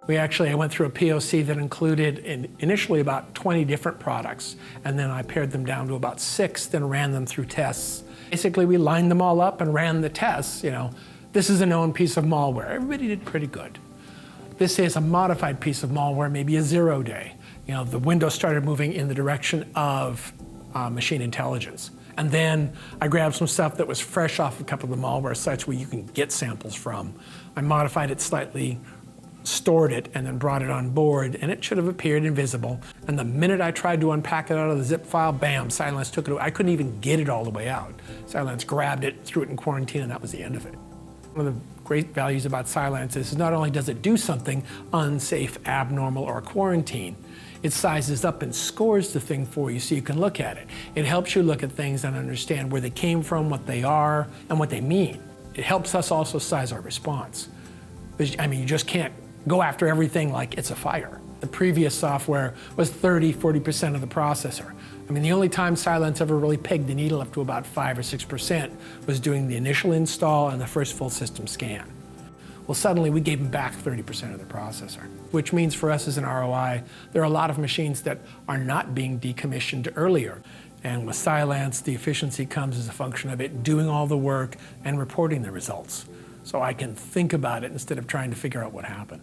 I went through a POC that included initially about 20 different products, and then I pared them down to about 6, then ran them through tests. Basically, we lined them all up and ran the tests. This is a known piece of malware. Everybody did pretty good. This is a modified piece of malware, maybe a 0-day. The window started moving in the direction of machine intelligence. And then I grabbed some stuff that was fresh off a couple of the malware sites where you can get samples from. I modified it slightly, stored it, and then brought it on board, and it should have appeared invisible. And the minute I tried to unpack it out of the zip file, bam, Cylance took it away. I couldn't even get it all the way out. Cylance grabbed it, threw it in quarantine, and that was the end of it. One of the great values about Cylance is not only does it do something unsafe, abnormal, or quarantine, it sizes up and scores the thing for you so you can look at it. It helps you look at things and understand where they came from, what they are, and what they mean. It helps us also size our response. You just can't go after everything like it's a fire. The previous software was 30–40% of the processor. The only time Cylance ever really pegged the needle up to about 5 or 6% was doing the initial install and the first full system scan. Well, suddenly we gave them back 30% of the processor, which means for us as an ROI, there are a lot of machines that are not being decommissioned earlier. And with Cylance, the efficiency comes as a function of it doing all the work and reporting the results. So I can think about it instead of trying to figure out what happened.